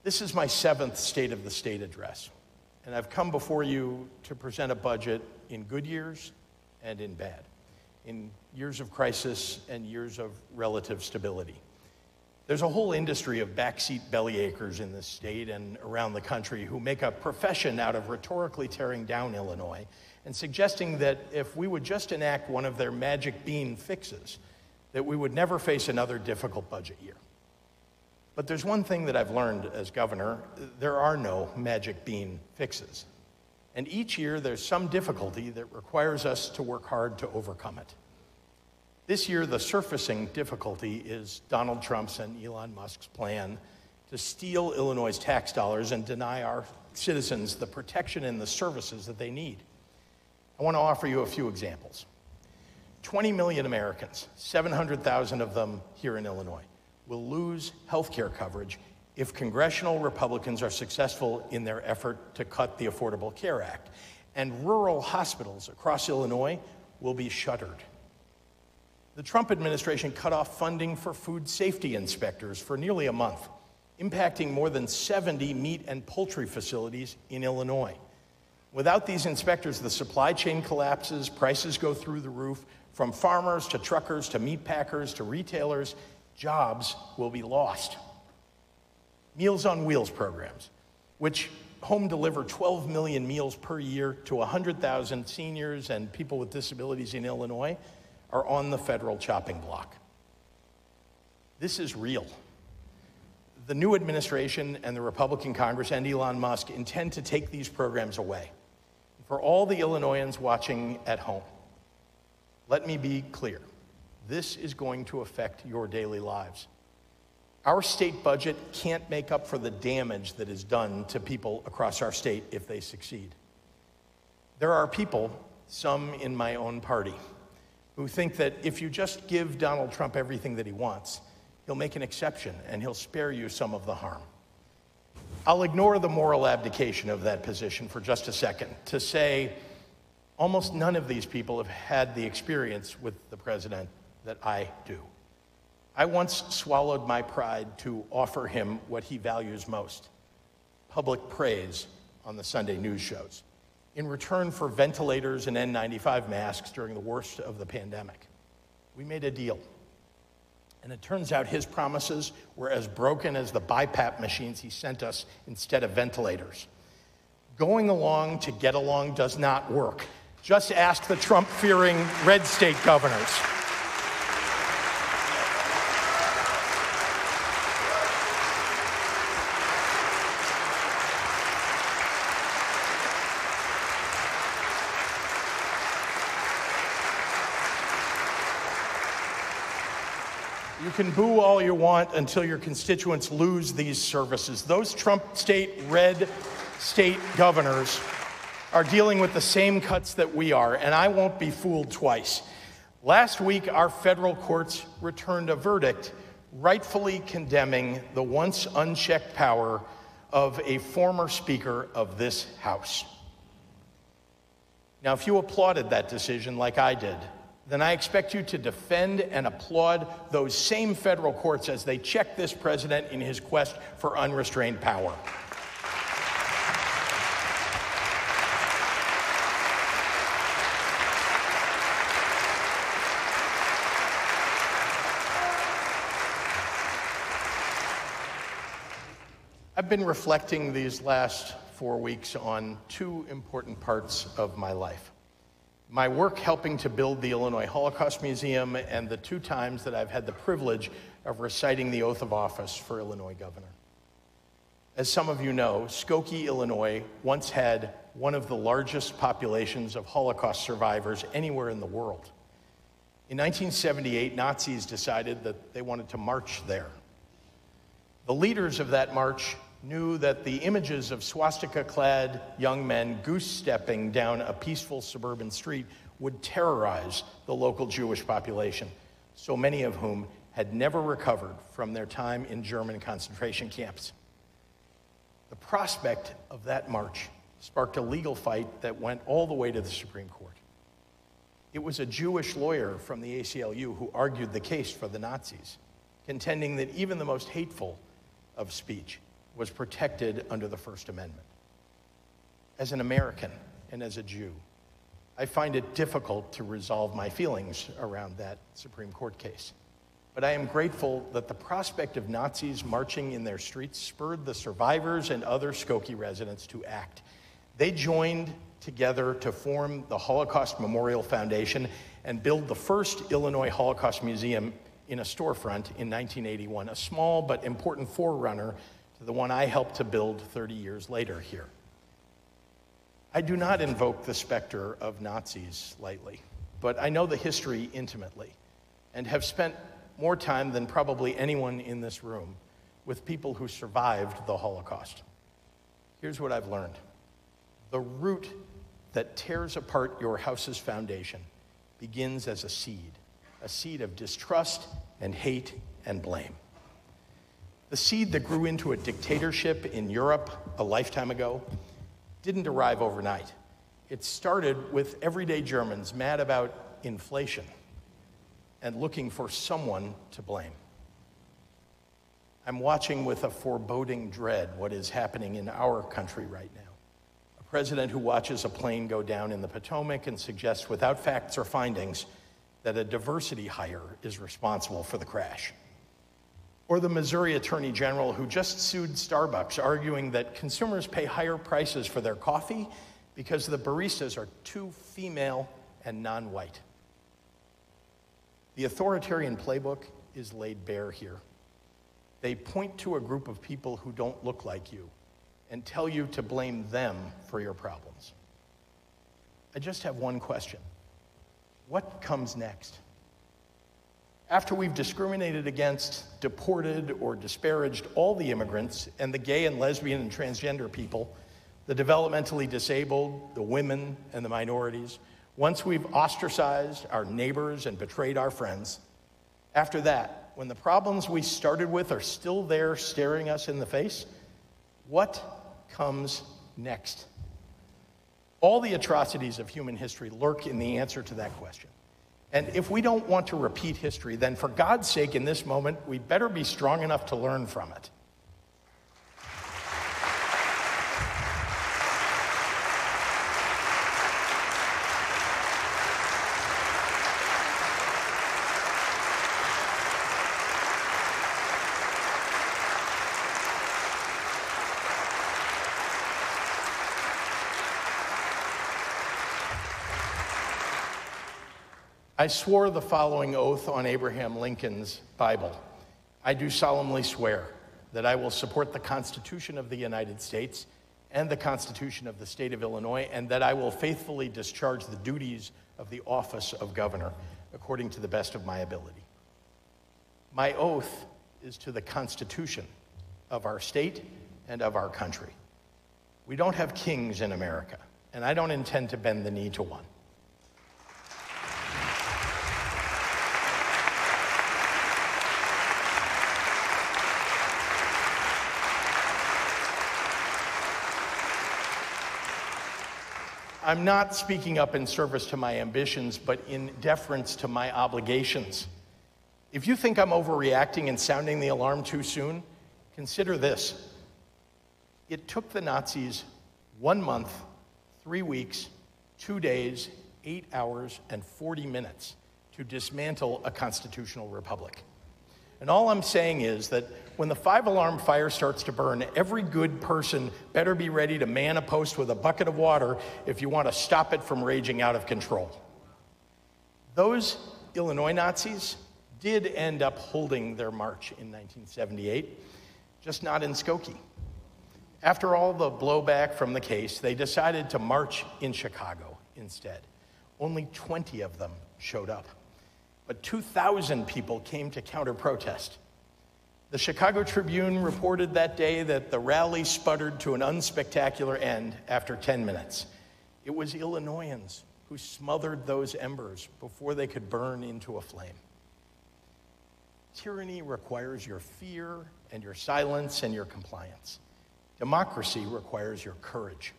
This is my 7th State of the State address, and I've come before you to present a budget in good years and in bad, in years of crisis and years of relative stability. There's a whole industry of backseat bellyachers in this state and around the country who make a profession out of rhetorically tearing down Illinois and suggesting that if we would just enact one of their magic bean fixes, that we would never face another difficult budget year. But there's one thing that I've learned as governor: there are no magic bean fixes. And each year there's some difficulty that requires us to work hard to overcome it. This year, the surfacing difficulty is Donald Trump's and Elon Musk's plan to steal Illinois' tax dollars and deny our citizens the protection and the services that they need. I want to offer you a few examples. 20 million Americans, 700,000 of them here in Illinois, will lose health care coverage if congressional Republicans are successful in their effort to cut the Affordable Care Act. And rural hospitals across Illinois will be shuttered. The Trump administration cut off funding for food safety inspectors for nearly a month, impacting more than 70 meat and poultry facilities in Illinois. Without these inspectors, the supply chain collapses, prices go through the roof, from farmers to truckers to meat packers to retailers. Jobs will be lost. Meals on Wheels programs, which home deliver 12 million meals per year to 100,000 seniors and people with disabilities in Illinois, are on the federal chopping block. This is real. The new administration and the Republican Congress and Elon Musk intend to take these programs away. For all the Illinoisans watching at home, let me be clear. This is going to affect your daily lives. Our state budget can't make up for the damage that is done to people across our state if they succeed. There are people, some in my own party, who think that if you just give Donald Trump everything that he wants, he'll make an exception and he'll spare you some of the harm. I'll ignore the moral abdication of that position for just a second to say almost none of these people have had the experience with the president that I do. I once swallowed my pride to offer him what he values most: public praise on the Sunday news shows, in return for ventilators and N95 masks during the worst of the pandemic. We made a deal. And it turns out his promises were as broken as the BiPAP machines he sent us instead of ventilators. Going along to get along does not work. Just ask the Trump-fearing red state governors. You can boo all you want until your constituents lose these services. Those Trump state, red state governors are dealing with the same cuts that we are, and I won't be fooled twice. Last week, our federal courts returned a verdict rightfully condemning the once unchecked power of a former Speaker of this House. Now, if you applauded that decision like I did, then I expect you to defend and applaud those same federal courts as they check this president in his quest for unrestrained power. I've been reflecting these last 4 weeks on two important parts of my life: my work helping to build the Illinois Holocaust Museum, and the 2 times that I've had the privilege of reciting the oath of office for Illinois governor. As some of you know, Skokie, Illinois once had one of the largest populations of Holocaust survivors anywhere in the world. In 1978, Nazis decided that they wanted to march there. The leaders of that march knew that the images of swastika-clad young men goose-stepping down a peaceful suburban street would terrorize the local Jewish population, so many of whom had never recovered from their time in German concentration camps. The prospect of that march sparked a legal fight that went all the way to the Supreme Court. It was a Jewish lawyer from the ACLU who argued the case for the Nazis, contending that even the most hateful of speech was protected under the First Amendment. As an American and as a Jew, I find it difficult to resolve my feelings around that Supreme Court case. But I am grateful that the prospect of Nazis marching in their streets spurred the survivors and other Skokie residents to act. They joined together to form the Holocaust Memorial Foundation and build the first Illinois Holocaust Museum in a storefront in 1981, a small but important forerunner to the one I helped to build 30 years later here. I do not invoke the specter of Nazis lightly, but I know the history intimately and have spent more time than probably anyone in this room with people who survived the Holocaust. Here's what I've learned. The root that tears apart your house's foundation begins as a seed of distrust and hate and blame. The seed that grew into a dictatorship in Europe a lifetime ago didn't arrive overnight. It started with everyday Germans mad about inflation and looking for someone to blame. I'm watching with a foreboding dread what is happening in our country right now. A president who watches a plane go down in the Potomac and suggests without facts or findings that a diversity hire is responsible for the crash. Or the Missouri Attorney General who just sued Starbucks, arguing that consumers pay higher prices for their coffee because the baristas are too female and non-white. The authoritarian playbook is laid bare here. They point to a group of people who don't look like you and tell you to blame them for your problems. I just have one question. What comes next? After we've discriminated against, deported, or disparaged all the immigrants and the gay and lesbian and transgender people, the developmentally disabled, the women, and the minorities, once we've ostracized our neighbors and betrayed our friends, after that, when the problems we started with are still there staring us in the face, what comes next? All the atrocities of human history lurk in the answer to that question. And if we don't want to repeat history, then for God's sake, in this moment, we better be strong enough to learn from it. I swore the following oath on Abraham Lincoln's Bible. I do solemnly swear that I will support the Constitution of the United States and the Constitution of the State of Illinois, and that I will faithfully discharge the duties of the office of governor according to the best of my ability. My oath is to the Constitution of our state and of our country. We don't have kings in America, and I don't intend to bend the knee to one. I'm not speaking up in service to my ambitions, but in deference to my obligations. If you think I'm overreacting and sounding the alarm too soon, consider this. It took the Nazis 1 month, 3 weeks, 2 days, 8 hours, and 40 minutes to dismantle a constitutional republic. And all I'm saying is that when the 5-alarm fire starts to burn, every good person better be ready to man a post with a bucket of water if you want to stop it from raging out of control. Those Illinois Nazis did end up holding their march in 1978, just not in Skokie. After all the blowback from the case, they decided to march in Chicago instead. Only 20 of them showed up. But 2,000 people came to counter-protest. The Chicago Tribune reported that day that the rally sputtered to an unspectacular end after 10 minutes. It was Illinoisans who smothered those embers before they could burn into a flame. Tyranny requires your fear and your silence and your compliance. Democracy requires your courage.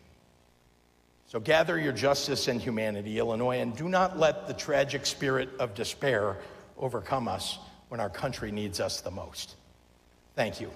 So gather your justice and humanity, Illinois, and do not let the tragic spirit of despair overcome us when our country needs us the most. Thank you.